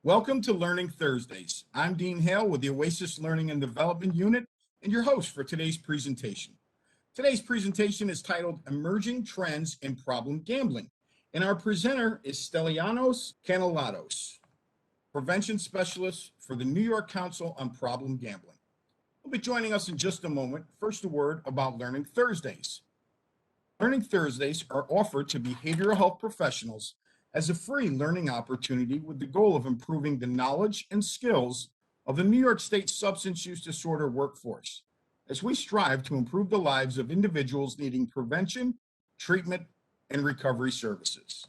Welcome to Learning Thursdays. I'm Dean Hale with the OASAS Learning and Development Unit and your host for today's presentation. Today's presentation is titled Emerging Trends in Problem Gambling, and our presenter is Stelianos Kanelatos, Prevention Specialist for the New York Council on Problem Gambling. He'll be joining us in just a moment. First, a word about Learning Thursdays. Learning Thursdays are offered to behavioral health professionals as a free learning opportunity with the goal of improving the knowledge and skills of the New York State substance use disorder workforce, as we strive to improve the lives of individuals needing prevention, treatment, and recovery services.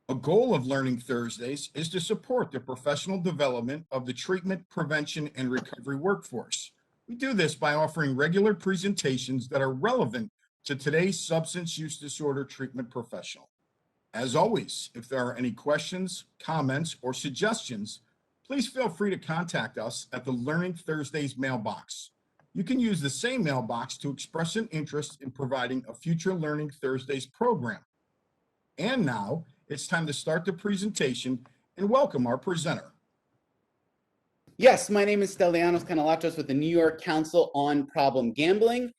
A goal of Learning Thursdays is to support the professional development of the treatment, prevention, and recovery workforce. We do this by offering regular presentations that are relevant to today's substance use disorder treatment professional. As always, if there are any questions, comments, or suggestions, please feel free to contact us at the Learning Thursdays mailbox. You can use the same mailbox to express an interest in providing a future Learning Thursdays program. And now, it's time to start the presentation and welcome our presenter. Yes, my name is Stelianos Kanelatos with the New York Council on Problem Gambling.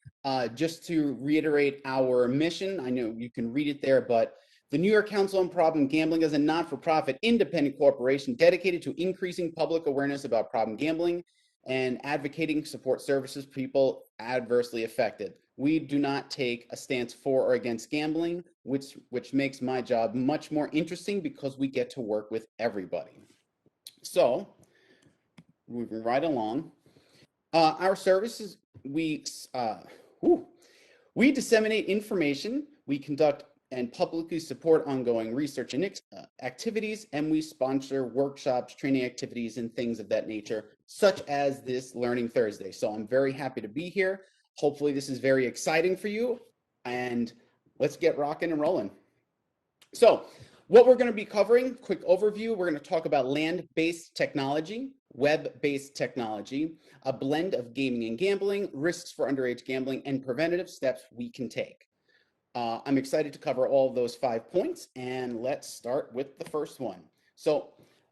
Just to reiterate our mission, I know you can read it there, but the New York Council on Problem Gambling is a not-for-profit independent corporation dedicated to increasing public awareness about problem gambling and advocating support services for people adversely affected. We do not take a stance for or against gambling, which makes my job much more interesting because we get to work with everybody. So, moving right along. Our services, we disseminate information, we conduct and publicly support ongoing research and activities, and we sponsor workshops, training activities, and things of that nature, such as this Learning Thursday. So I'm very happy to be here. Hopefully this is very exciting for you, and let's get rocking and rolling. So what we're going to be covering, quick overview, we're going to talk about land-based technology, web-based technology, a blend of gaming and gambling, risks for underage gambling, and preventative steps we can take. I'm excited to cover all of those 5 points, and let's start with the first one. So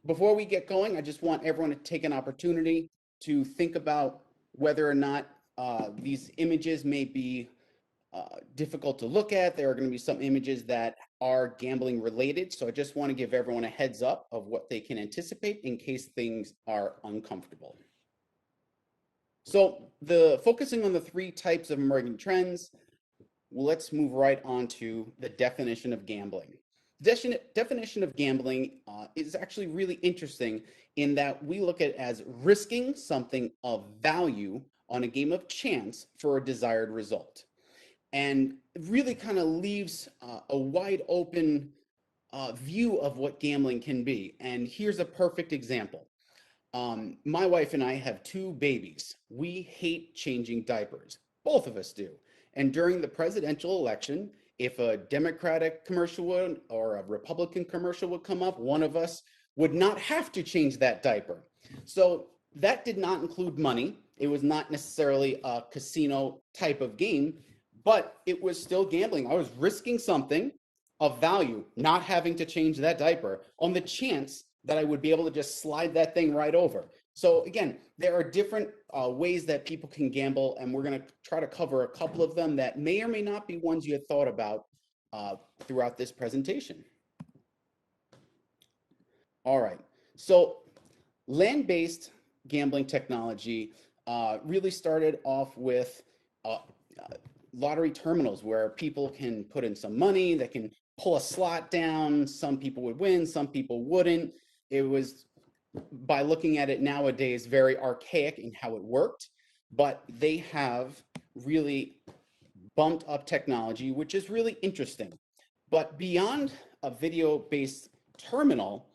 before we get going, I just want everyone to take an opportunity to think about whether or not these images may be difficult to look at. There are going to be some images that are gambling related, so I just want to give everyone a heads up of what they can anticipate in case things are uncomfortable. So focusing on the 3 types of emerging trends, let's move right on to the definition of gambling. Definition of gambling is actually really interesting in that we look at it as risking something of value on a game of chance for a desired result. And it really kind of leaves a wide open view of what gambling can be. And here's a perfect example. My wife and I have 2 babies. We hate changing diapers. Both of us do. And during the presidential election, if a Democratic commercial would or a Republican commercial would come up, one of us would not have to change that diaper. So that did not include money. It was not necessarily a casino type of game, but it was still gambling. I was risking something of value, not having to change that diaper, on the chance that I would be able to just slide that thing right over. So again, there are different ways that people can gamble, and we're going to try to cover a couple of them that may or may not be ones you had thought about throughout this presentation. All right, so land-based gambling technology really started off with lottery terminals where people can put in some money, they can pull a slot down, some people would win, some people wouldn't. It was, by looking at it nowadays, very archaic in how it worked, but they have really bumped up technology, which is really interesting. But beyond a video-based terminal,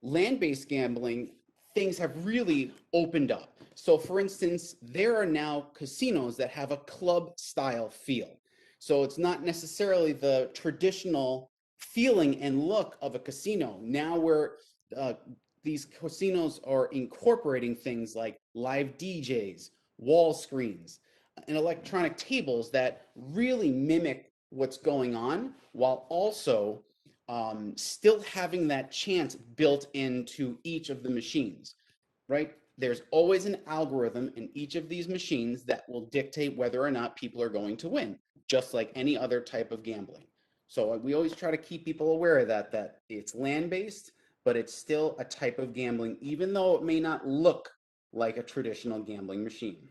land-based gambling, things have really opened up. So for instance, there are now casinos that have a club-style feel. So it's not necessarily the traditional feeling and look of a casino. Now these casinos are incorporating things like live DJs, wall screens, and electronic tables that really mimic what's going on, while also still having that chance built into each of the machines, right? There's always an algorithm in each of these machines that will dictate whether or not people are going to win, just like any other type of gambling. So we always try to keep people aware of that it's land-based, but it's still a type of gambling, even though it may not look like a traditional gambling machine.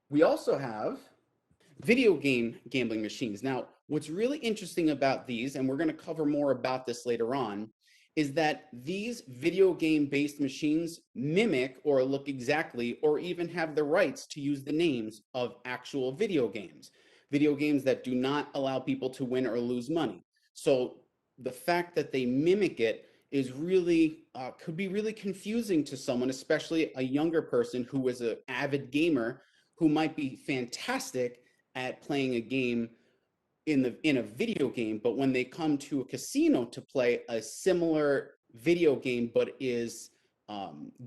We also have video game gambling machines. Now, what's really interesting about these, and we're going to cover more about this later on, is that these video game based machines mimic or look exactly or even have the rights to use the names of actual video games that do not allow people to win or lose money. So the fact that they mimic it is really could be really confusing to someone, especially a younger person who is an avid gamer who might be fantastic at playing a game in a video game, but when they come to a casino to play a similar video game but is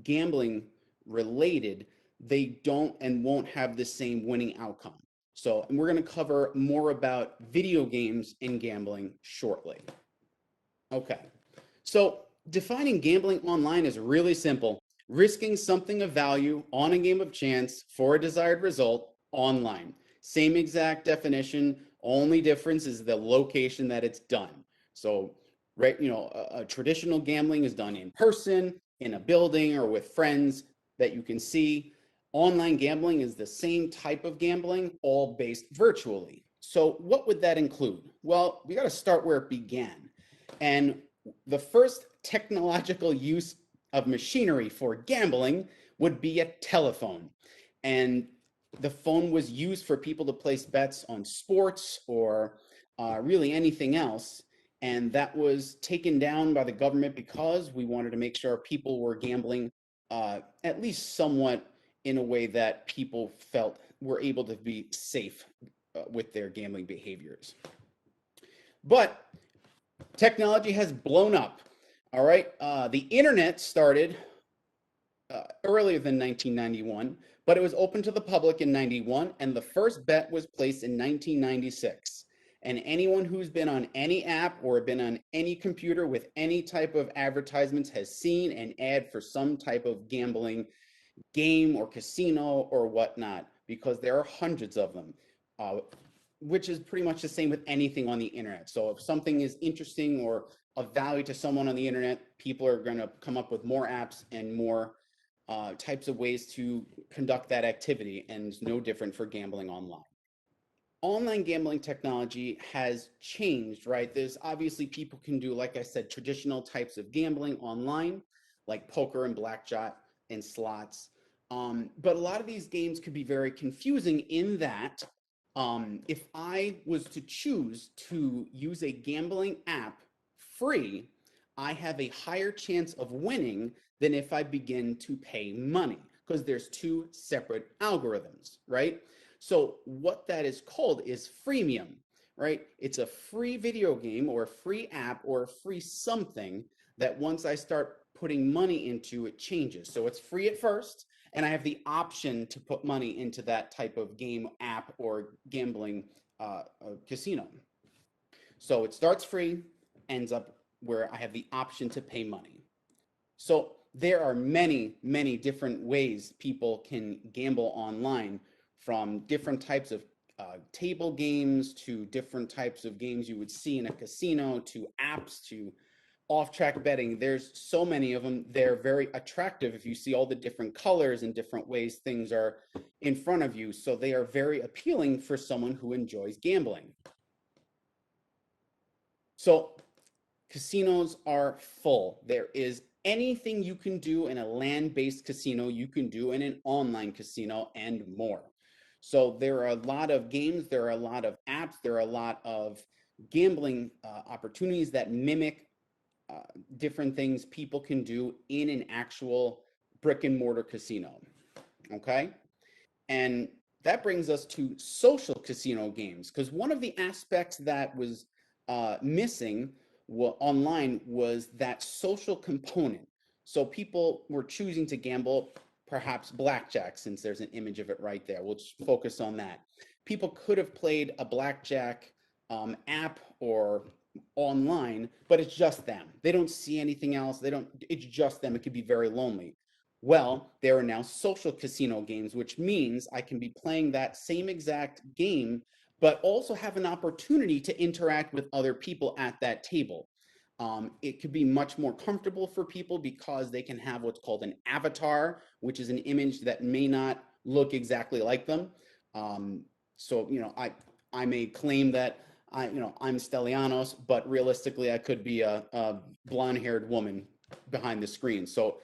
gambling related, they don't and won't have the same winning outcome. So, and we're going to cover more about video games and gambling shortly. Okay, so defining gambling online is really simple. Risking something of value on a game of chance for a desired result online. Same exact definition, only difference is the location that it's done. So, right, a traditional gambling is done in person, in a building, or with friends that you can see. Online gambling is the same type of gambling, all based virtually. So, what would that include? Well, we got to start where it began. And the first technological use of machinery for gambling would be a telephone. And the phone was used for people to place bets on sports or really anything else. And that was taken down by the government because we wanted to make sure people were gambling at least somewhat in a way that people felt were able to be safe with their gambling behaviors. But technology has blown up. All right. The internet started earlier than 1991, but it was open to the public in 91, and the first bet was placed in 1996. And anyone who's been on any app or been on any computer with any type of advertisements has seen an ad for some type of gambling game or casino or whatnot, because there are hundreds of them, which is pretty much the same with anything on the internet. So if something is interesting or of value to someone on the internet, people are going to come up with more apps and more types of ways to conduct that activity, and it's no different for gambling online. Online gambling technology has changed, right? There's obviously people can do, like I said, traditional types of gambling online, like poker and blackjack and slots. But a lot of these games could be very confusing in that if I was to choose to use a gambling app free, I have a higher chance of winning than if I begin to pay money, because there's two separate algorithms, right? So what that is called is freemium, right? It's a free video game or a free app or a free something that once I start putting money into, it changes. So it's free at first, and I have the option to put money into that type of game, app, or gambling casino. So it starts free, ends up where I have the option to pay money. So there are many, many different ways people can gamble online, from different types of table games to different types of games you would see in a casino to apps to off-track betting. There's so many of them. They're very attractive if you see all the different colors and different ways things are in front of you. So they are very appealing for someone who enjoys gambling. So casinos are full. There is anything you can do in a land-based casino, you can do in an online casino and more. So there are a lot of games, there are a lot of apps, there are a lot of gambling opportunities that mimic different things people can do in an actual brick and mortar casino. Okay? And that brings us to social casino games, because one of the aspects that was missing online was that social component. So people were choosing to gamble, perhaps blackjack, since there's an image of it right there. We'll just focus on that. People could have played a blackjack app or online, but it's just them. They don't see anything else. It's just them. It could be very lonely. Well, there are now social casino games, which means I can be playing that same exact game, but also have an opportunity to interact with other people at that table. It could be much more comfortable for people because they can have what's called an avatar, which is an image that may not look exactly like them. So, I may claim that I'm Stellianos, but realistically I could be a blonde-haired woman behind the screen. So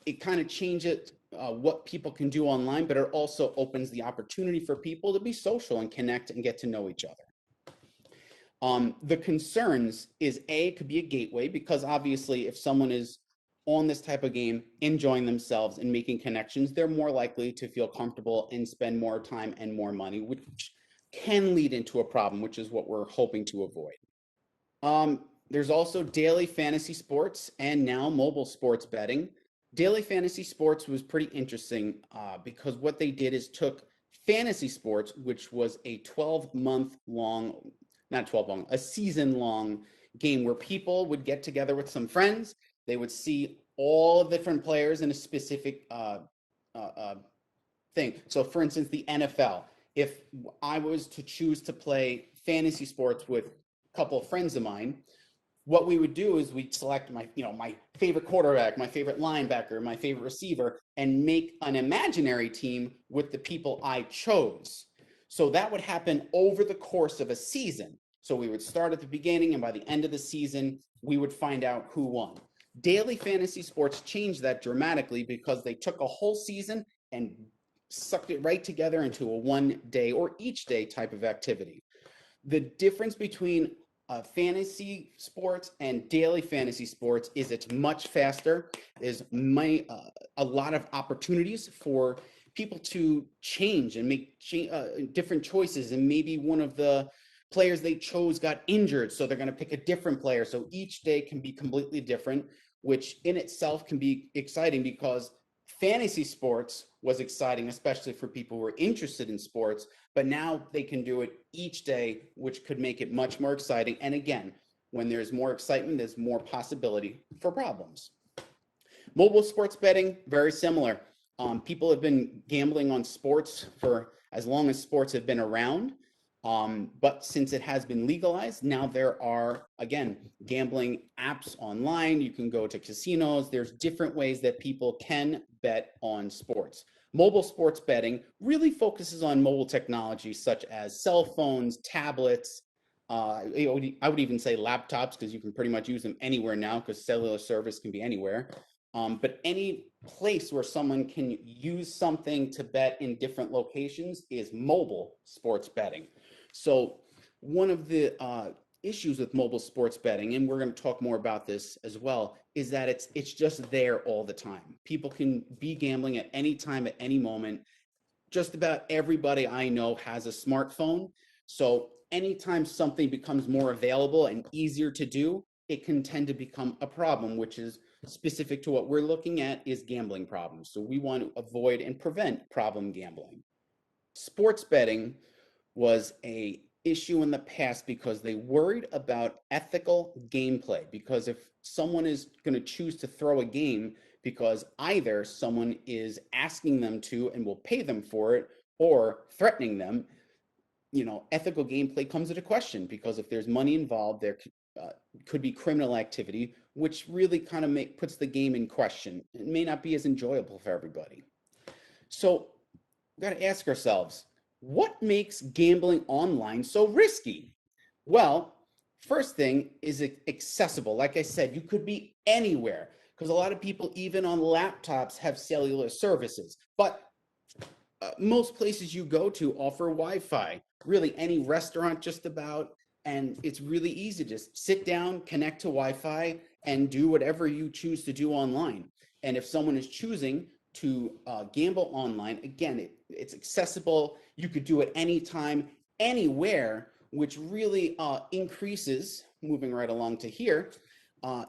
it kind of changes what people can do online, but it also opens the opportunity for people to be social and connect and get to know each other. The concerns is it could be a gateway, because obviously if someone is on this type of game, enjoying themselves and making connections, they're more likely to feel comfortable and spend more time and more money, which can lead into a problem, which is what we're hoping to avoid. There's also daily fantasy sports and now mobile sports betting. Daily fantasy sports was pretty interesting because what they did is took fantasy sports, which was a 12-month long, not 12 long, a season long game where people would get together with some friends. They would see all different players in a specific thing. So for instance, the NFL, if I was to choose to play fantasy sports with a couple of friends of mine, what we would do is we'd select my favorite quarterback, my favorite linebacker, my favorite receiver, and make an imaginary team with the people I chose. So that would happen over the course of a season. So we would start at the beginning, and by the end of the season, we would find out who won. Daily fantasy sports changed that dramatically because they took a whole season and sucked it right together into a one day or each day type of activity. The difference between fantasy sports and daily fantasy sports is it's much faster. There's a lot of opportunities for people to change and make different choices, and maybe one of the players they chose got injured, so they're going to pick a different player. So each day can be completely different, which in itself can be exciting, because fantasy sports was exciting, especially for people who are interested in sports, but now they can do it each day, which could make it much more exciting. And again, when there's more excitement, there's more possibility for problems. Mobile sports betting, very similar. People have been gambling on sports for as long as sports have been around. But since it has been legalized, now there are, again, gambling apps online. You can go to casinos. There's different ways that people can bet on sports. Mobile sports betting really focuses on mobile technology such as cell phones, tablets. I would even say laptops, because you can pretty much use them anywhere now, because cellular service can be anywhere. But any place where someone can use something to bet in different locations is mobile sports betting. So one of the issues with mobile sports betting, and we're going to talk more about this as well, is that it's just there all the time. People can be gambling at any time, at any moment. Just about everybody I know has a smartphone. So anytime something becomes more available and easier to do, it can tend to become a problem, which is specific to what we're looking at is gambling problems. So we want to avoid and prevent problem gambling. Sports betting was a issue in the past because they worried about ethical gameplay, because if someone is going to choose to throw a game because either someone is asking them to and will pay them for it, or threatening them, ethical gameplay comes into question, because if there's money involved, there could be criminal activity, which really kind of puts the game in question. It may not be as enjoyable for everybody. So we've got to ask ourselves, what makes gambling online so risky? Well, first thing is accessible. Like I said, you could be anywhere, because a lot of people, even on laptops, have cellular services. But most places you go to offer Wi-Fi. Really, any restaurant just about, and it's really easy to just sit down, connect to Wi-Fi, and do whatever you choose to do online. And if someone is choosing to gamble online, again, it's accessible. You could do it anytime, anywhere, which really increases, moving right along to here,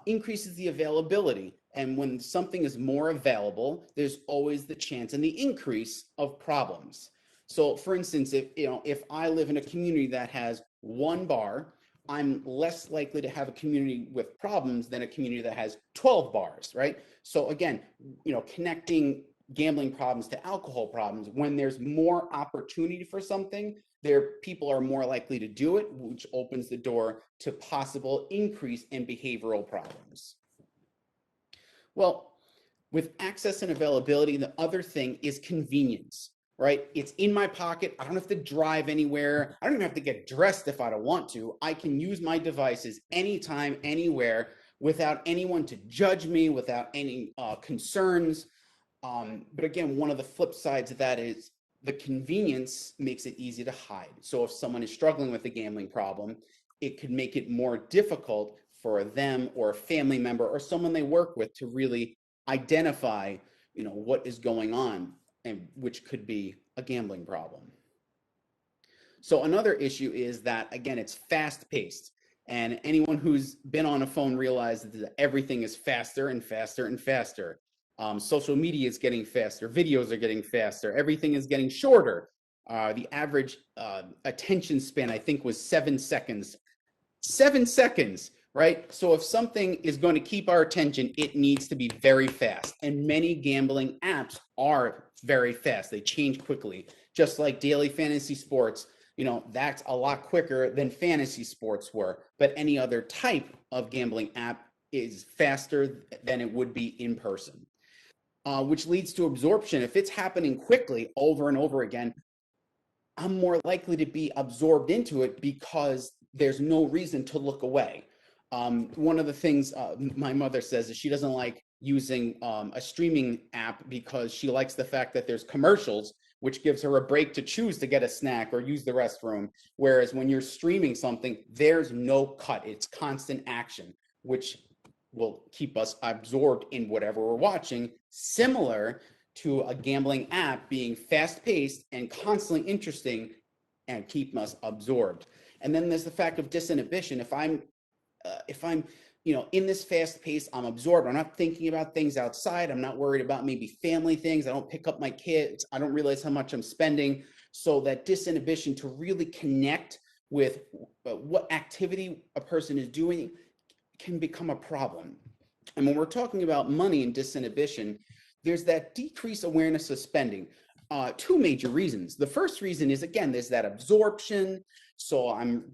increases the availability. And when something is more available, there's always the chance and the increase of problems. So for instance, if I live in a community that has one bar I'm less likely to have a community with problems than a community that has 12 bars, right? So again, connecting gambling problems to alcohol problems, when there's more opportunity for something, people are more likely to do it, which opens the door to possible increase in behavioral problems. Well, with access and availability, the other thing is convenience, right? It's in my pocket. I don't have to drive anywhere. I don't even have to get dressed if I don't want to. I can use my devices anytime, anywhere, without anyone to judge me, without any concerns. But again, one of the flip sides of that is the convenience makes it easy to hide. So if someone is struggling with a gambling problem, it could make it more difficult for them or a family member or someone they work with to really identify, what is going on, and which could be a gambling problem. So another issue is that, again, it's fast paced. And anyone who's been on a phone realizes that everything is faster and faster and faster. Social media is getting faster, videos are getting faster, everything is getting shorter. The average attention span, I think, was 7 seconds. 7 seconds, right? So if something is going to keep our attention, it needs to be very fast. And many gambling apps are very fast. They change quickly, just like daily fantasy sports. That's a lot quicker than fantasy sports were. But any other type of gambling app is faster than it would be in person, which leads to absorption. If it's happening quickly over and over again, I'm more likely to be absorbed into it because there's no reason to look away. One of the things my mother says is she doesn't like using a streaming app because she likes the fact that there's commercials, which gives her a break to choose to get a snack or use the restroom. Whereas when you're streaming something, there's no cut. It's constant action, which will keep us absorbed in whatever we're watching, similar to a gambling app being fast-paced and constantly interesting and keep us absorbed. And then there's the fact of disinhibition. If I'm in this fast pace, I'm absorbed. I'm not thinking about things outside. I'm not worried about maybe family things. I don't pick up my kids. I don't realize how much I'm spending. So that disinhibition to really connect with what activity a person is doing can become a problem. And when we're talking about money and disinhibition, there's that decreased awareness of spending. Two major reasons. The first reason is, again, there's that absorption. So I'm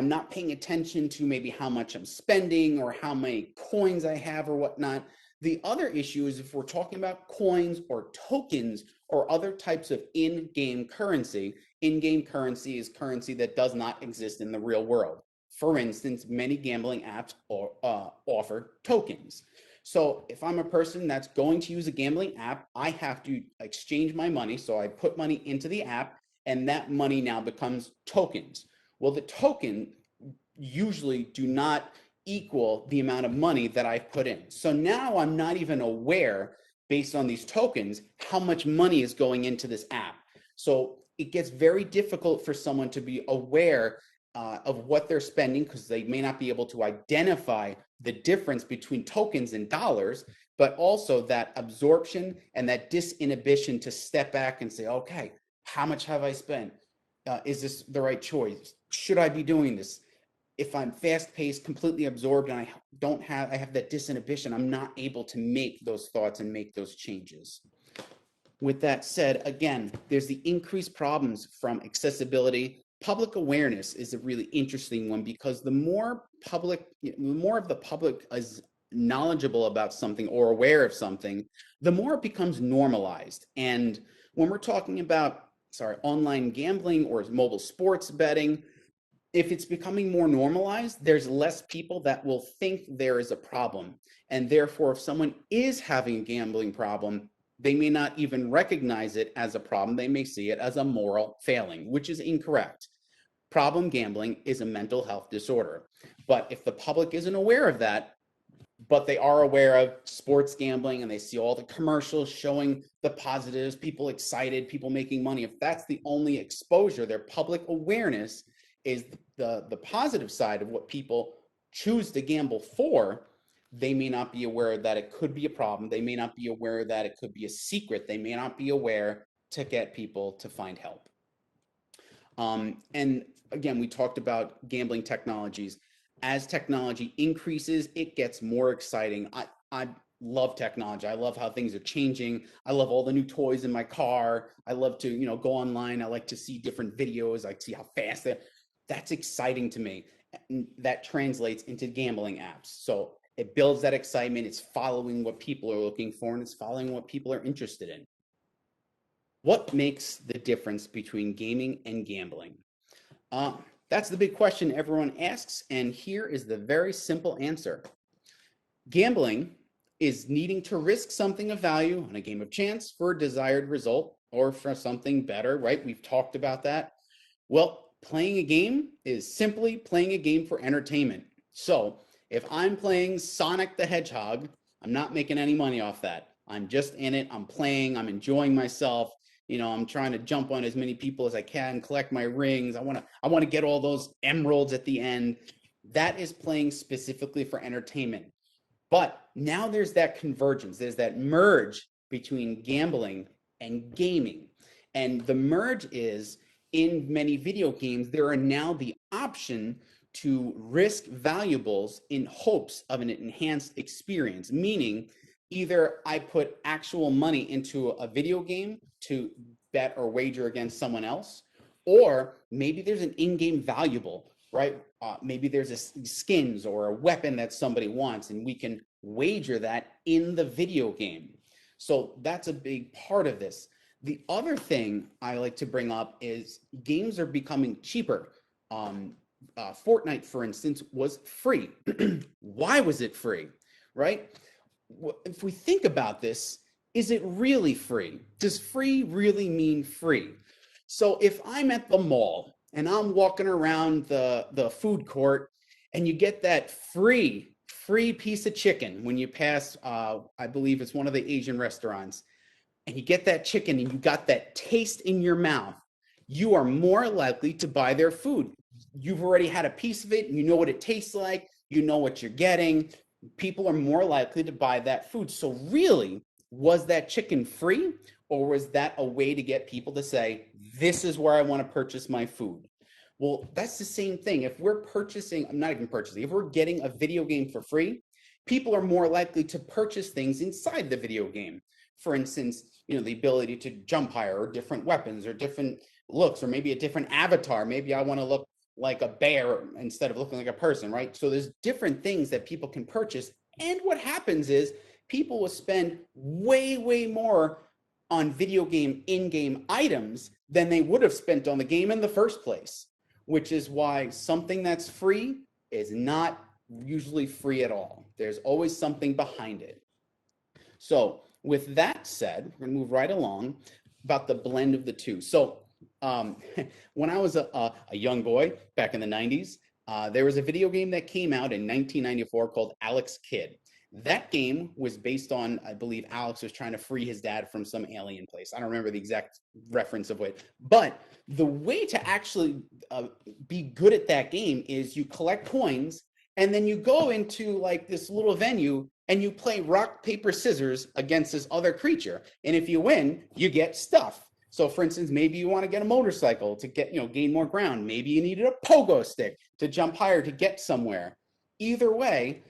not paying attention to maybe how much I'm spending or how many coins I have or whatnot. The other issue is if we're talking about coins or tokens or other types of in-game currency is currency that does not exist in the real world. For instance, many gambling apps offer tokens. So if I'm a person that's going to use a gambling app, I have to exchange my money. So I put money into the app and that money now becomes tokens. Well, the token usually do not equal the amount of money that I've put in. So now I'm not even aware, based on these tokens, how much money is going into this app. So it gets very difficult for someone to be aware of what they're spending because they may not be able to identify the difference between tokens and dollars, but also that absorption and that disinhibition to step back and say, okay, how much have I spent? Is this the right choice? Should I be doing this? If I'm fast-paced, completely absorbed, and I have that disinhibition, I'm not able to make those thoughts and make those changes. With that said, again, there's the increased problems from accessibility. Public awareness is a really interesting one because the more of the public is knowledgeable about something or aware of something, the more it becomes normalized. And when we're talking about, online gambling or mobile sports betting, if it's becoming more normalized, there's less people that will think there is a problem. And therefore, if someone is having a gambling problem, they may not even recognize it as a problem. They may see it as a moral failing, which is incorrect. Problem gambling is a mental health disorder. But if the public isn't aware of that, but they are aware of sports gambling and they see all the commercials showing the positives, people excited, people making money, if that's the only exposure, their public awareness is the positive side of what people choose to gamble for, they may not be aware that it could be a problem. They may not be aware that it could be a secret. They may not be aware to get people to find help. And again, we talked about gambling technologies. As technology increases, it gets more exciting. I love technology. I love how things are changing. I love all the new toys in my car. I love to, go online. I like to see different videos. I see how fast that's exciting to me. And that translates into gambling apps. So it builds that excitement. It's following what people are looking for, and it's following what people are interested in. What makes the difference between gaming and gambling? That's the big question everyone asks, and here is the very simple answer. Gambling is needing to risk something of value on a game of chance for a desired result or for something better, right? We've talked about that. Well, playing a game is simply playing a game for entertainment. So if I'm playing Sonic the Hedgehog, I'm not making any money off that. I'm just in it. I'm playing. I'm enjoying myself. I'm trying to jump on as many people as I can, collect my rings. I want to get all those emeralds at the end. That is playing specifically for entertainment. But now there's that convergence. There's that merge between gambling and gaming. And the merge is, in many video games, there are now the option to risk valuables in hopes of an enhanced experience, meaning either I put actual money into a video game to bet or wager against someone else, or maybe there's an in-game valuable, right? Maybe there's a skins or a weapon that somebody wants, and we can wager that in the video game. So that's a big part of this. The other thing I like to bring up is games are becoming cheaper. Fortnite, for instance, was free. Why was it free, right? If we think about this, is it really free? Does free really mean free? So if I'm at the mall and I'm walking around the food court and you get that free piece of chicken when you pass, I believe it's one of the Asian restaurants, and you get that chicken and you got that taste in your mouth, you are more likely to buy their food. You've already had a piece of it, and you know what it tastes like, you know what you're getting. People are more likely to buy that food. So really, was that chicken free, or was that a way to get people to say, this is where I want to purchase my food? Well, that's the same thing. If we're purchasing, I'm not even purchasing, if we're getting a video game for free, people are more likely to purchase things inside the video game. For instance, the ability to jump higher, or different weapons, or different looks, or maybe a different avatar. Maybe I want to look like a bear instead of looking like a person, right? So there's different things that people can purchase. And what happens is people will spend way, way more on video game in-game items than they would have spent on the game in the first place, which is why something that's free is not usually free at all. There's always something behind it. So with that said, we're gonna move right along about the blend of the two. So when I was a young boy back in the 90s, there was a video game that came out in 1994 called Alex Kidd. That game was based on, I believe Alex was trying to free his dad from some alien place. I don't remember the exact reference of it, but the way to actually be good at that game is you collect coins, and then you go into like this little venue and you play rock, paper, scissors against this other creature. And if you win, you get stuff. So for instance, maybe you want to get a motorcycle to get, gain more ground. Maybe you needed a pogo stick to jump higher to get somewhere. Either way,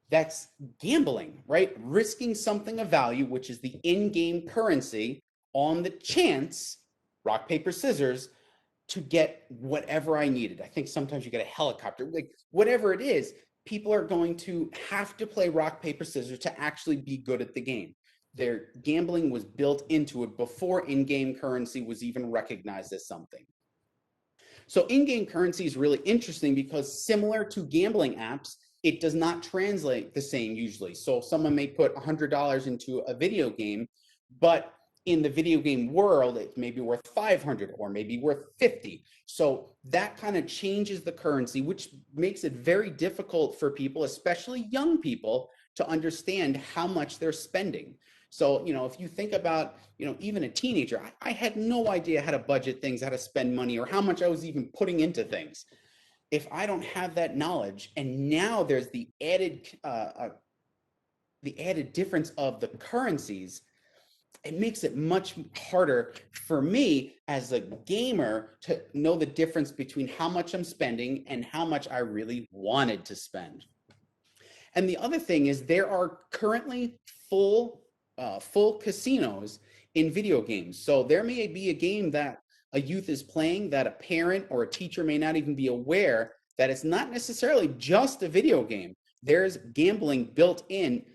that's gambling, right? Risking something of value, which is the in-game currency, on the chance, rock, paper, scissors, to get whatever I needed. I think sometimes you get a helicopter, like whatever it is, people are going to have to play rock, paper, scissors to actually be good at the game. Their gambling was built into it before in-game currency was even recognized as something. So in-game currency is really interesting because similar to gambling apps, it does not translate the same usually. So someone may put $100 into a video game, but in the video game world, it may be worth 500 or maybe worth 50. So that kind of changes the currency, which makes it very difficult for people, especially young people, to understand how much they're spending. So, if you think about, even a teenager, I had no idea how to budget things, how to spend money, or how much I was even putting into things. If I don't have that knowledge, and now there's the added difference of the currencies, it makes it much harder for me as a gamer to know the difference between how much I'm spending and how much I really wanted to spend. And the other thing is there are currently full casinos in video games. So there may be a game that a youth is playing that a parent or a teacher may not even be aware that it's not necessarily just a video game. There's gambling built in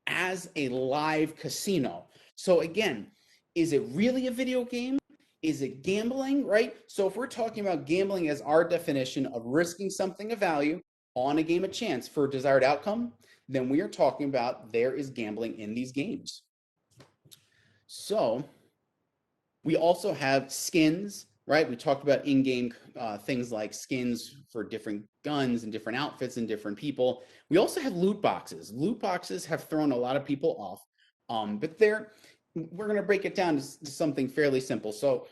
as a live casino. So again, is it really a video game? Is it gambling, right? So if we're talking about gambling as our definition of risking something of value on a game of chance for a desired outcome, then we are talking about there is gambling in these games. So we also have skins, right? We talked about in-game things like skins for different guns and different outfits and different people. We also have loot boxes. Loot boxes have thrown a lot of people off, but we're going to break it down to something fairly simple. So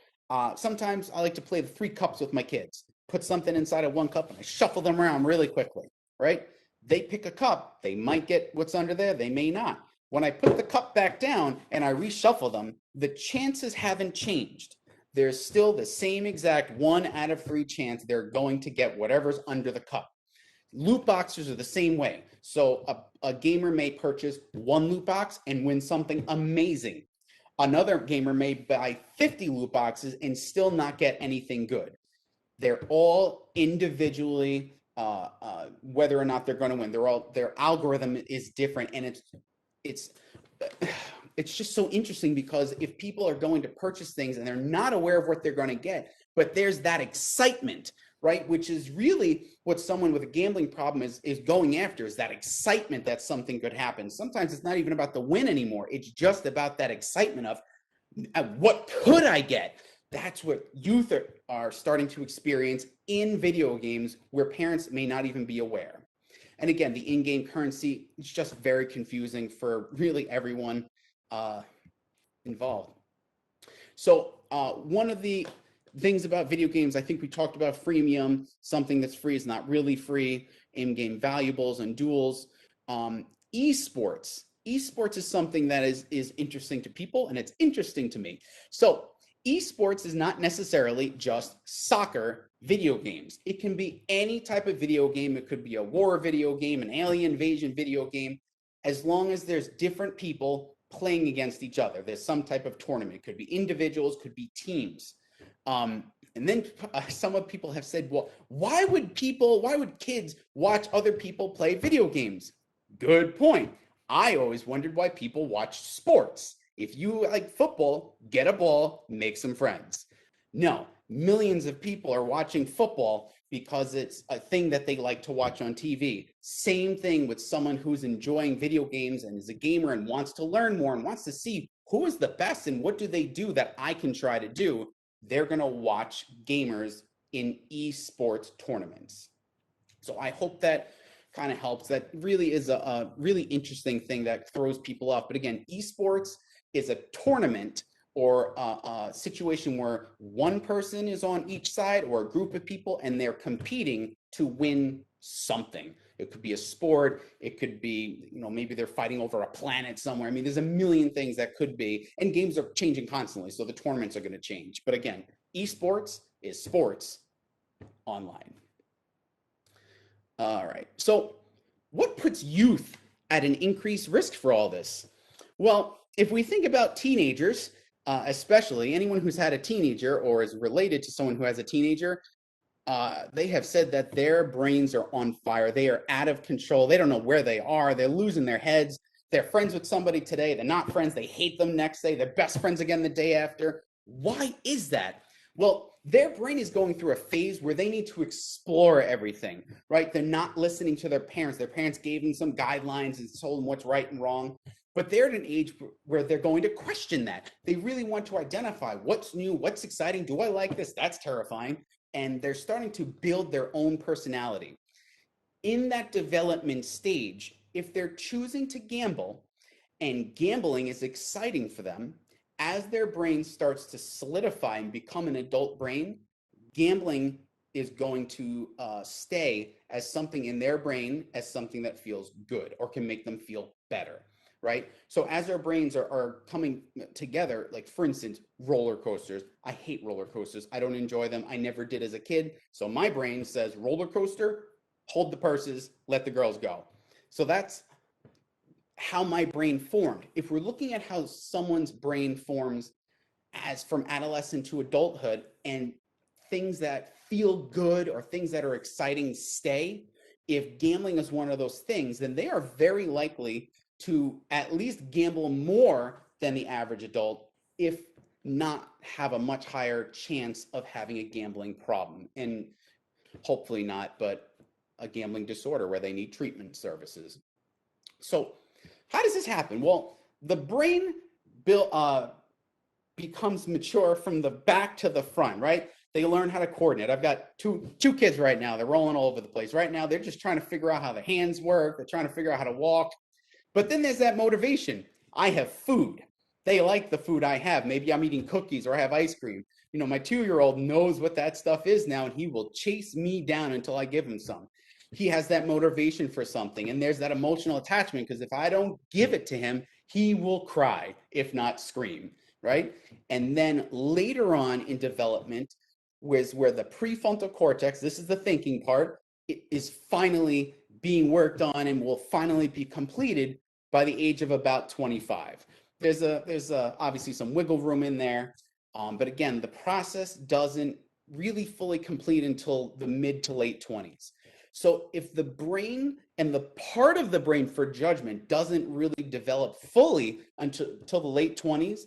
sometimes I like to play the 3 cups with my kids. Put something inside of one cup and I shuffle them around really quickly, right? They pick a cup. They might get what's under there. They may not. When I put the cup back down and I reshuffle them, the chances haven't changed. There's still the same exact 1 out of 3 chance they're going to get whatever's under the cup. Loot boxes are the same way. So a gamer may purchase 1 loot box and win something amazing. Another gamer may buy 50 loot boxes and still not get anything good. They're all individually, whether or not they're going to win. Their algorithm is different, and it's just so interesting because if people are going to purchase things and they're not aware of what they're going to get, but there's that excitement, right? Which is really what someone with a gambling problem is going after, is that excitement that something could happen. Sometimes it's not even about the win anymore. It's just about that excitement of what could I get? That's what youth are starting to experience in video games where parents may not even be aware. And again, the in-game currency is just very confusing for really everyone involved. So one of the things about video games, I think we talked about freemium. Something that's free is not really free. In-game valuables and duels. Esports. Esports is something that is interesting to people, and it's interesting to me. So esports is not necessarily just soccer video games. It can be any type of video game. It could be a war video game, an alien invasion video game, as long as there's different people playing against each other. There's some type of tournament. It could be individuals, could be teams. And then some of people have said, well, why would kids watch other people play video games? Good point. I always wondered why people watch sports. If you like football, get a ball, make some friends. No, millions of people are watching football because it's a thing that they like to watch on TV. Same thing with someone who's enjoying video games and is a gamer and wants to learn more and wants to see who is the best and what do they do that I can try to do. They're going to watch gamers in esports tournaments. So I hope that kind of helps. That really is a really interesting thing that throws people off. But again, esports is a tournament or a situation where one person is on each side or a group of people and they're competing to win something. It could be a sport. It could be, maybe they're fighting over a planet somewhere. I mean, there's a million things that could be, and games are changing constantly, so the tournaments are going to change. But again, esports is sports online. All right. So what puts youth at an increased risk for all this? Well, if we think about teenagers, especially anyone who's had a teenager or is related to someone who has a teenager, they have said that their brains are on fire. They are out of control. They don't know where they are. They're losing their heads. They're friends with somebody today. They're not friends. They hate them next day. They're best friends again the day after. Why is that? Well, their brain is going through a phase where they need to explore everything, right? They're not listening to their parents. Their parents gave them some guidelines and told them what's right and wrong. But they're at an age where they're going to question that. They really want to identify what's new, what's exciting. Do I like this? That's terrifying. And they're starting to build their own personality. In that development stage, if they're choosing to gamble and gambling is exciting for them, as their brain starts to solidify and become an adult brain, gambling is going to stay as something in their brain as something that feels good or can make them feel better. right? So as our brains are coming together, like for instance, roller coasters. I hate roller coasters. I don't enjoy them. I never did as a kid. So my brain says roller coaster, hold the purses, let the girls go. So that's how my brain formed. If we're looking at how someone's brain forms as from adolescent to adulthood, and things that feel good or things that are exciting stay, if gambling is one of those things, then they are very likely to at least gamble more than the average adult, if not have a much higher chance of having a gambling problem. And hopefully not, but a gambling disorder where they need treatment services. So how does this happen? Well, the brain becomes mature from the back to the front, right? They learn how to coordinate. I've got two kids right now. They're rolling all over the place. Right now, they're just trying to figure out how the hands work. They're trying to figure out how to walk. But then there's that motivation. I have food. They like the food I have. Maybe I'm eating cookies or I have ice cream. You know, my 2-year-old knows what that stuff is now, and he will chase me down until I give him some. He has that motivation for something, and there's that emotional attachment, because if I don't give it to him, he will cry, if not scream, right? And then later on in development, was where the prefrontal cortex, this is the thinking part, is finally being worked on and will finally be completed by the age of about 25. There's obviously some wiggle room in there, but again, the process doesn't really fully complete until the mid to late 20s. So if the brain and the part of the brain for judgment doesn't really develop fully until the late 20s,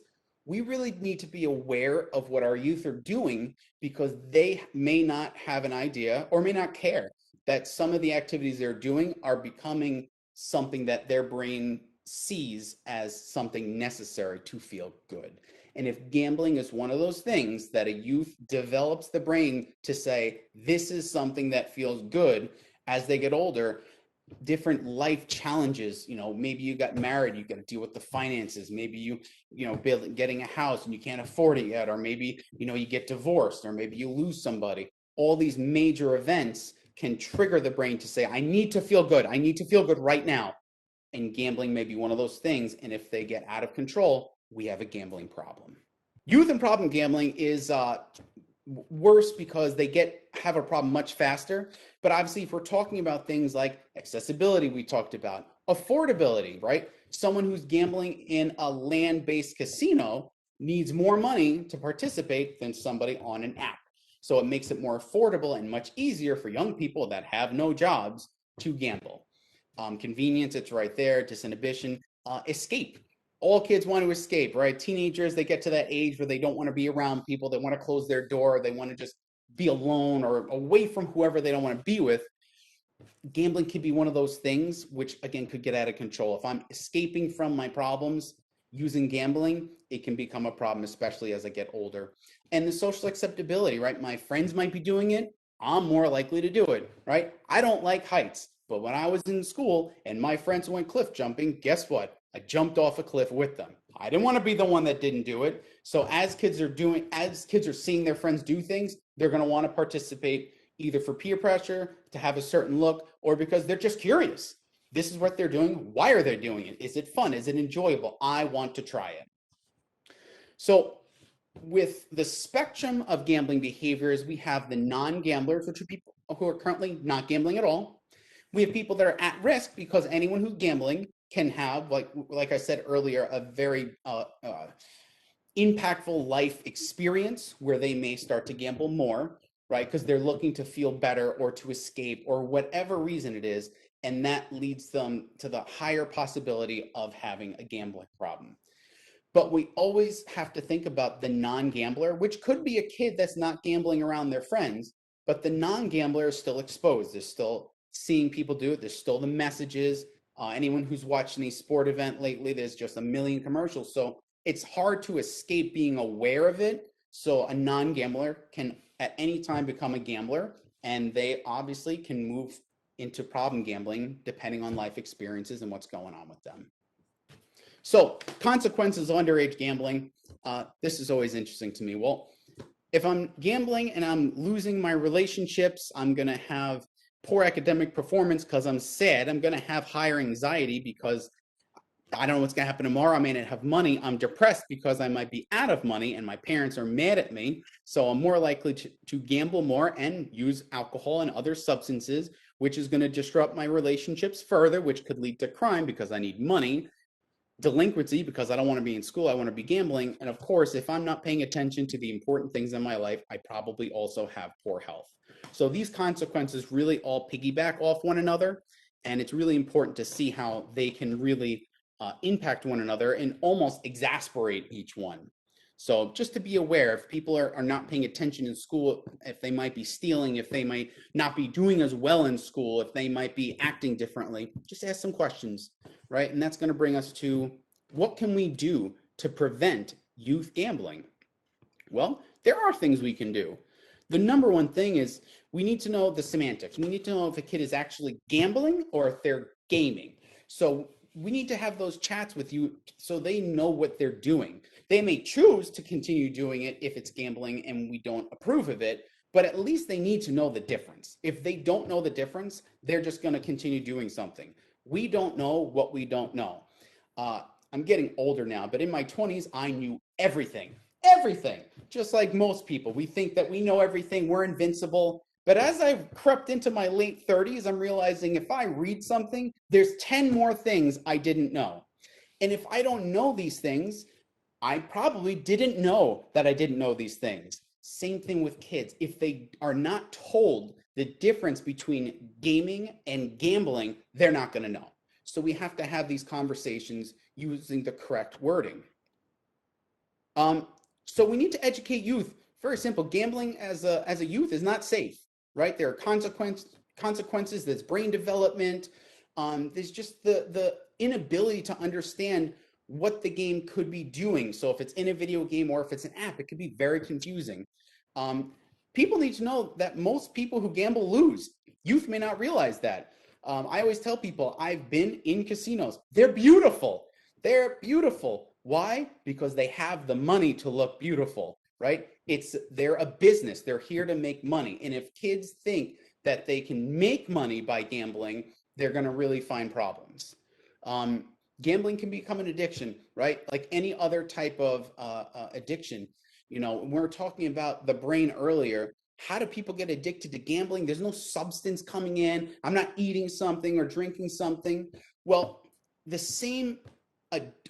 we really need to be aware of what our youth are doing, because they may not have an idea or may not care that some of the activities they're doing are becoming something that their brain sees as something necessary to feel good. And if gambling is one of those things that a youth develops the brain to say, this is something that feels good, as they get older, different life challenges, you know, maybe you got married, you got to deal with the finances, maybe you know, getting a house and you can't afford it yet, or maybe, you know, you get divorced, or maybe you lose somebody. All these major events can trigger the brain to say, I need to feel good. I need to feel good right now. And gambling may be one of those things. And if they get out of control, we have a gambling problem. Youth and problem gambling is worse because they have a problem much faster. But obviously, if we're talking about things like accessibility, we talked about affordability, right? Someone who's gambling in a land-based casino needs more money to participate than somebody on an app. So it makes it more affordable and much easier for young people that have no jobs to gamble. Convenience, it's right there. Disinhibition, escape. All kids want to escape, right? Teenagers, they get to that age where they don't want to be around people. They want to close their door. They want to just be alone or away from whoever they don't want to be with. Gambling could be one of those things, which again could get out of control. If I'm escaping from my problems using gambling, it can become a problem, especially as I get older. And the social acceptability, right? My friends might be doing it. I'm more likely to do it, right? I don't like heights, but when I was in school and my friends went cliff jumping, guess what? I jumped off a cliff with them. I didn't want to be the one that didn't do it. So as kids are seeing their friends do things, they're going to want to participate, either for peer pressure, to have a certain look, or because they're just curious. This is what they're doing. Why are they doing it? Is it fun? Is it enjoyable? I want to try it. So with the spectrum of gambling behaviors, we have the non-gamblers, which are people who are currently not gambling at all. We have people that are at risk, because anyone who's gambling can have, like I said earlier, a very impactful life experience where they may start to gamble more, right? Because they're looking to feel better or to escape or whatever reason it is. And that leads them to the higher possibility of having a gambling problem. But we always have to think about the non-gambler, which could be a kid that's not gambling around their friends, but the non-gambler is still exposed. They're still seeing people do it. There's still the messages. Anyone who's watched any sport event lately, there's just a million commercials. So it's hard to escape being aware of it. So a non-gambler can at any time become a gambler, and they obviously can move into problem gambling depending on life experiences and what's going on with them. So consequences of underage gambling. This is always interesting to me. Well, if I'm gambling and I'm losing my relationships, I'm going to have poor academic performance because I'm sad. I'm going to have higher anxiety because I don't know what's going to happen tomorrow. I may not have money. I'm depressed because I might be out of money and my parents are mad at me. So I'm more likely to gamble more and use alcohol and other substances, which is going to disrupt my relationships further, which could lead to crime because I need money, delinquency because I don't want to be in school. I want to be gambling. And of course, if I'm not paying attention to the important things in my life, I probably also have poor health. So these consequences really all piggyback off one another. And it's really important to see how they can really impact one another and almost exasperate each one. So just to be aware, if people are not paying attention in school, if they might be stealing, if they might not be doing as well in school, if they might be acting differently, just ask some questions, right? And that's going to bring us to what can we do to prevent youth gambling? Well, there are things we can do. The number one thing is we need to know the semantics. We need to know if a kid is actually gambling or if they're gaming. So we need to have those chats with you so they know what they're doing. They may choose to continue doing it if it's gambling and we don't approve of it, but at least they need to know the difference. If they don't know the difference, they're just going to continue doing something. We don't know what we don't know. I'm getting older now, but in my 20s, I knew everything. Everything. Just like most people, we think that we know everything, we're invincible. But as I've crept into my late 30s, I'm realizing if I read something, there's 10 more things I didn't know. And if I don't know these things, I probably didn't know that I didn't know these things. Same thing with kids. If they are not told the difference between gaming and gambling, they're not going to know. So we have to have these conversations using the correct wording. So we need to educate youth. Very simple. Gambling as a youth is not safe, right? There are consequences. There's brain development. There's just the inability to understand what the game could be doing. So if it's in a video game or if it's an app, it could be very confusing. People need to know that most people who gamble lose. Youth may not realize that. I always tell people I've been in casinos. They're beautiful. They're beautiful. Why? Because they have the money to look beautiful, right? They're a business. They're here to make money. And if kids think that they can make money by gambling, they're going to really find problems. Gambling can become an addiction, right? Like any other type of addiction. You know, when we were talking about the brain earlier, how do people get addicted to gambling? There's no substance coming in. I'm not eating something or drinking something. Well, the same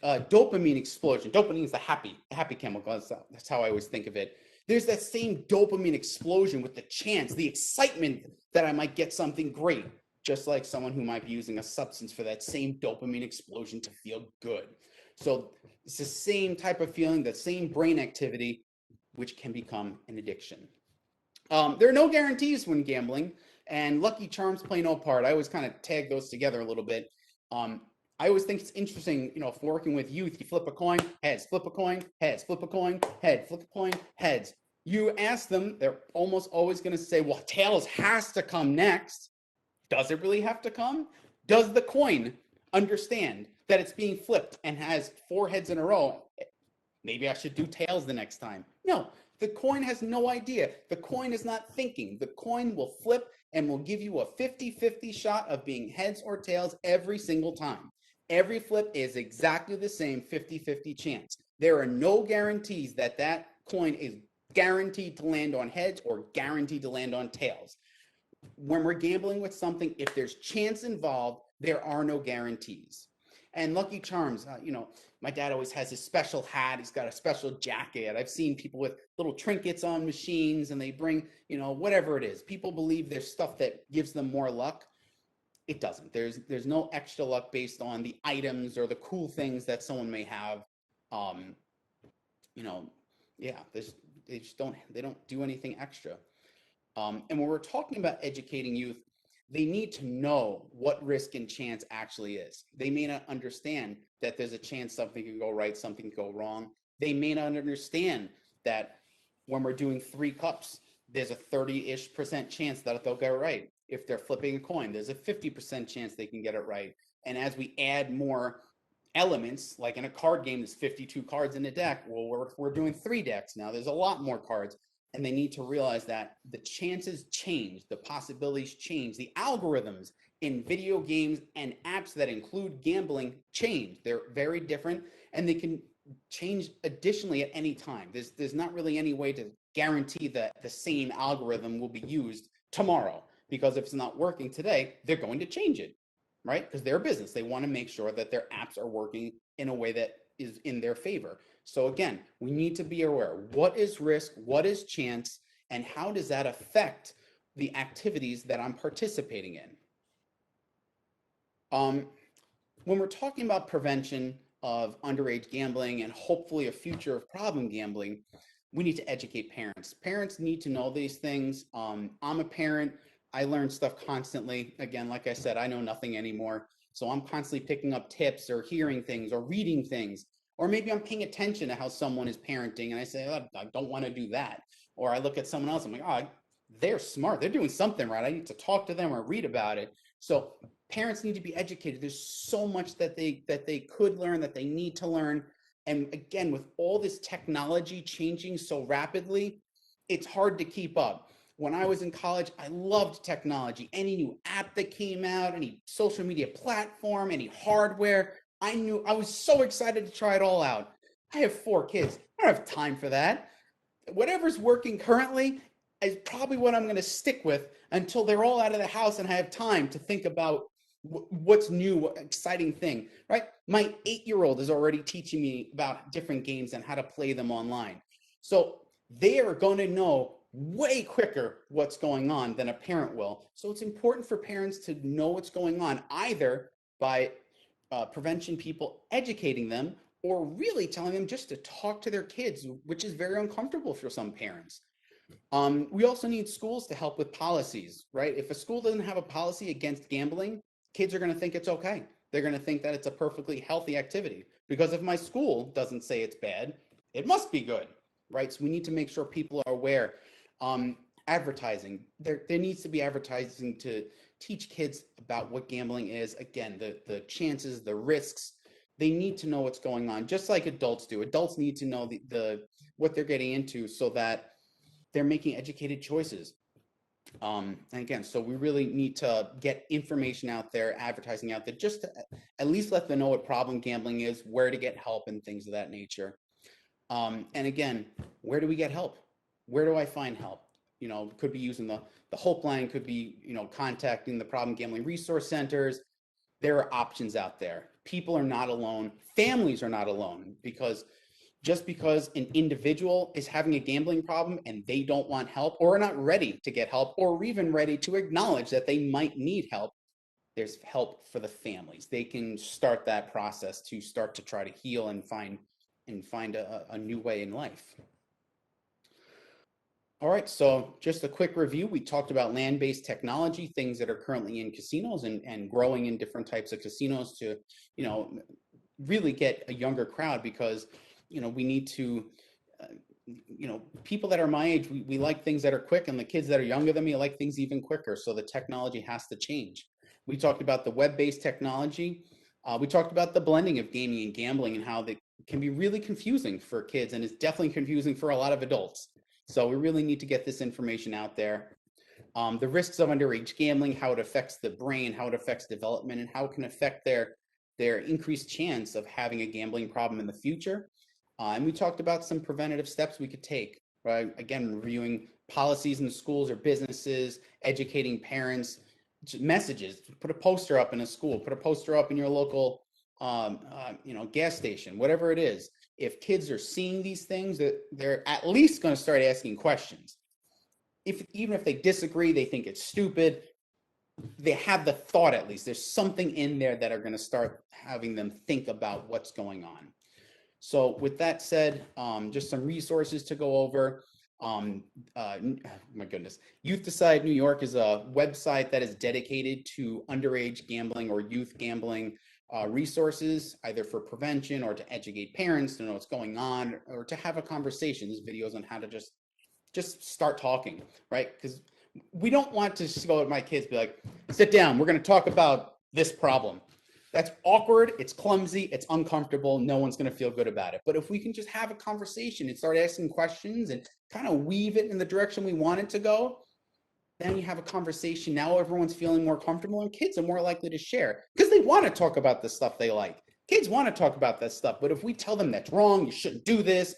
dopamine explosion. Dopamine is the happy chemical. That's how I always think of it. There's that same dopamine explosion with the chance, the excitement that I might get something great, just like someone who might be using a substance for that same dopamine explosion to feel good. So it's the same type of feeling, the same brain activity, which can become an addiction. There are no guarantees when gambling, and Lucky Charms play no part. I always kind of tag those together a little bit. I always think it's interesting, you know, if working with youth, you flip a coin, heads, flip a coin, heads, flip a coin, head, flip a coin, heads. You ask them, they're almost always going to say, well, tails has to come next. Does it really have to come? Does the coin understand that it's being flipped and has 4 heads in a row? Maybe I should do tails the next time. No, the coin has no idea. The coin is not thinking. The coin will flip and will give you a 50-50 shot of being heads or tails every single time. Every flip is exactly the same 50-50 chance. There are no guarantees that that coin is guaranteed to land on heads or guaranteed to land on tails. When we're gambling with something, if there's chance involved, there are no guarantees. And Lucky Charms, you know, my dad always has his special hat. He's got a special jacket. I've seen people with little trinkets on machines and they bring, you know, whatever it is. People believe there's stuff that gives them more luck. It doesn't. There's no extra luck based on the items or the cool things that someone may have. You know, yeah, they don't do anything extra. And when we're talking about educating youth, they need to know what risk and chance actually is. They may not understand that there's a chance something can go right, something can go wrong. They may not understand that when we're doing 3 cups, there's a 30-ish% chance that they'll get it right. If they're flipping a coin, there's a 50% chance they can get it right. And as we add more elements, like in a card game, there's 52 cards in a deck. Well, we're doing 3 decks now. There's a lot more cards. And they need to realize that the chances change, the possibilities change, the algorithms in video games and apps that include gambling change. They're very different, and they can change additionally at any time. There's not really any way to guarantee that the same algorithm will be used tomorrow, because if it's not working today, they're going to change it, right? Because they're a business. They want to make sure that their apps are working in a way that is in their favor. So again, we need to be aware. What is risk? What is chance? And how does that affect the activities that I'm participating in? When we're talking about prevention of underage gambling and hopefully a future of problem gambling, we need to educate parents. Parents need to know these things. I'm a parent. I learn stuff constantly. Again, like I said, I know nothing anymore. So I'm constantly picking up tips or hearing things or reading things. Or maybe I'm paying attention to how someone is parenting and I say, oh, I don't want to do that. Or I look at someone else, I'm like, oh, they're smart. They're doing something right. I need to talk to them or read about it. So parents need to be educated. There's so much that they could learn, that they need to learn. And again, with all this technology changing so rapidly, it's hard to keep up. When I was in college, I loved technology. Any new app that came out, any social media platform, any hardware, I was so excited to try it all out. I have 4 kids. I don't have time for that. Whatever's working currently is probably what I'm going to stick with until they're all out of the house and I have time to think about what's new, what exciting thing, right? My 8-year-old is already teaching me about different games and how to play them online. So they are going to know way quicker what's going on than a parent will. So it's important for parents to know what's going on, either by prevention people educating them or really telling them just to talk to their kids, which is very uncomfortable for some parents. We also need schools to help with policies, right? If a school doesn't have a policy against gambling, kids are going to think it's okay. They're going to think that it's a perfectly healthy activity, because if my school doesn't say it's bad, it must be good, right? So we need to make sure people are aware. Advertising, there needs to be advertising to teach kids about what gambling is. Again, the chances, the risks. They need to know what's going on, just like adults do. Adults need to know what they're getting into so that they're making educated choices. And again, so we really need to get information out there, advertising out there, just to at least let them know what problem gambling is, where to get help, and things of that nature. And again, where do we get help? Where do I find help? You know, could be using the Hope line, could be, you know, contacting the problem gambling resource centers. There are options out there. People are not alone. Families are not alone, because just because an individual is having a gambling problem and they don't want help or are not ready to get help or even ready to acknowledge that they might need help, there's help for the families. They can start that process to start to try to heal and find a new way in life. All right, so just a quick review. We talked about land-based technology, things that are currently in casinos and growing in different types of casinos to, you know, really get a younger crowd, because, you know, we need to, you know, people that are my age, we like things that are quick, and the kids that are younger than me like things even quicker. So the technology has to change. We talked about the web-based technology. We talked about the blending of gaming and gambling and how they can be really confusing for kids, and it's definitely confusing for a lot of adults. So we really need to get this information out there. The risks of underage gambling, how it affects the brain, how it affects development, and how it can affect their increased chance of having a gambling problem in the future. And we talked about some preventative steps we could take, right? Again, reviewing policies in the schools or businesses, educating parents, messages, put a poster up in a school, put a poster up in your local you know, gas station, whatever it is. If kids are seeing these things, they're at least going to start asking questions. Even if they disagree, they think it's stupid, they have the thought, at least there's something in there that are going to start having them think about what's going on. So with that said, just some resources to go over. My goodness, Youth Decide New York is a website that is dedicated to underage gambling or youth gambling resources, either for prevention or to educate parents to know what's going on, or to have a conversation. There's videos on how to just start talking, right? Because we don't want to just go with my kids, be like, sit down, we're going to talk about this problem. That's awkward, it's clumsy, it's uncomfortable, no one's going to feel good about it. But if we can just have a conversation and start asking questions and kind of weave it in the direction we want it to go, Then you have a conversation. Now everyone's feeling more comfortable, and kids are more likely to share because they want to talk about the stuff they like. Kids want to talk about that stuff, but if we tell them that's wrong, you shouldn't do this,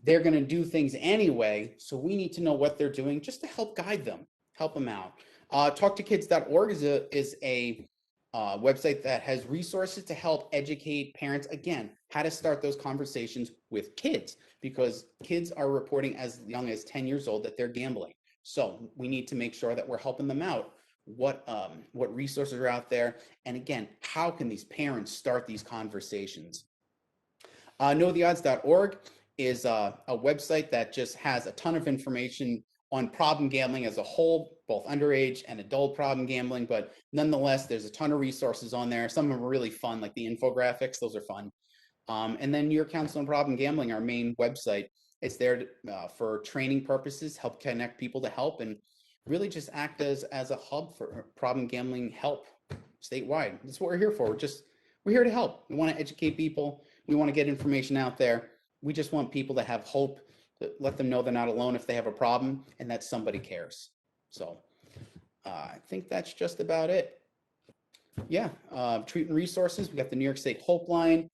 they're going to do things anyway. So we need to know what they're doing just to help guide them, help them out. Talktokids.org is a website that has resources to help educate parents, again, how to start those conversations with kids, because kids are reporting as young as 10 years old that they're gambling. So we need to make sure that we're helping them out. What resources are out there? And again, how can these parents start these conversations? KnowTheOdds.org is a website that just has a ton of information on problem gambling as a whole, both underage and adult problem gambling, but nonetheless, there's a ton of resources on there. Some of them are really fun, like the infographics, those are fun. And then New York Council on Problem Gambling, our main website, it's there for training purposes, help connect people to help, and really just act as a hub for problem gambling help statewide. That's what we're here for. We're here to help. We want to educate people. We want to get information out there. We just want people to have hope, to let them know they're not alone if they have a problem and that somebody cares. So I think that's just about it. Yeah, treatment resources. We got the New York State Hope Line.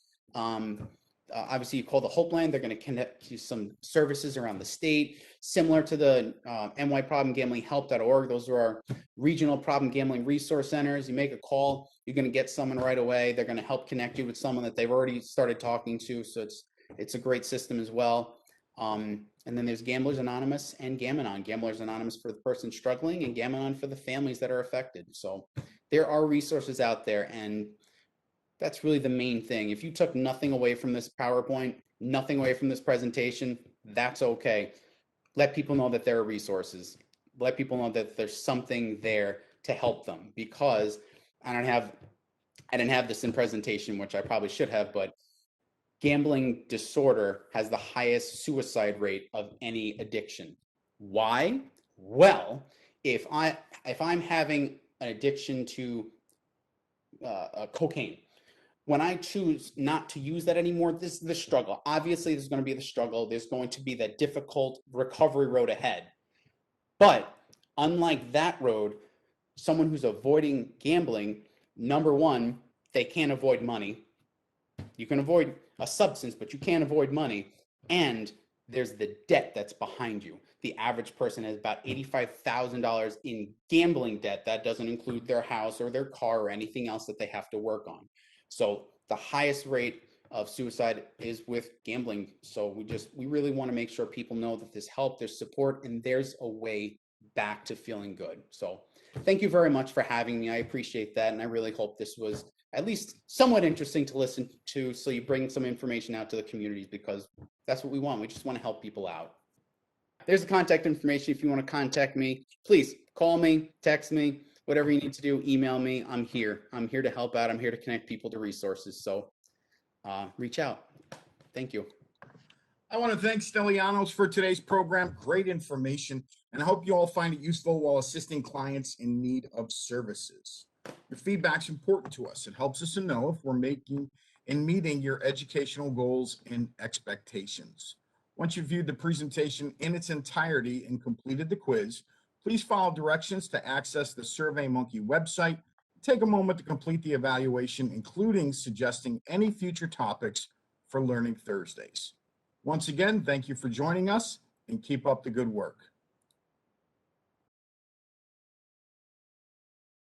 Obviously, you call the Hope Line, they're going to connect you some services around the state, similar to the nyproblemgamblinghelp.org. Those are our regional problem gambling resource centers. You make a call, you're going to get someone right away. They're going to help connect you with someone that they've already started talking to. So it's a great system as well. And then there's Gamblers Anonymous and Gam-Anon. Gamblers Anonymous for the person struggling, and Gam-Anon for the families that are affected. So there are resources out there, and that's really the main thing. If you took nothing away from this PowerPoint, nothing away from this presentation, that's okay. Let people know that there are resources. Let people know that there's something there to help them, because I didn't have this in presentation, which I probably should have, but gambling disorder has the highest suicide rate of any addiction. Why? Well, if I'm having an addiction to cocaine, when I choose not to use that anymore, this is the struggle. Obviously, there's going to be the struggle. There's going to be that difficult recovery road ahead. But unlike that road, someone who's avoiding gambling, number one, they can't avoid money. You can avoid a substance, but you can't avoid money. And there's the debt that's behind you. The average person has about $85,000 in gambling debt. That doesn't include their house or their car or anything else that they have to work on. So the highest rate of suicide is with gambling. So we really want to make sure people know that there's help, there's support, and there's a way back to feeling good. So thank you very much for having me. I appreciate that. And I really hope this was at least somewhat interesting to listen to, so you bring some information out to the communities, because that's what we want. We just want to help people out. There's the contact information. If you want to contact me, please call me, text me, whatever you need to do, email me. I'm here. I'm here to help out. I'm here to connect people to resources. So reach out. Thank you. I want to thank Stellianos for today's program. Great information, and I hope you all find it useful while assisting clients in need of services. Your feedback's important to us. It helps us to know if we're making and meeting your educational goals and expectations. Once you've viewed the presentation in its entirety and completed the quiz, please follow directions to access the SurveyMonkey website. Take a moment to complete the evaluation, including suggesting any future topics for Learning Thursdays. Once again, thank you for joining us, and keep up the good work.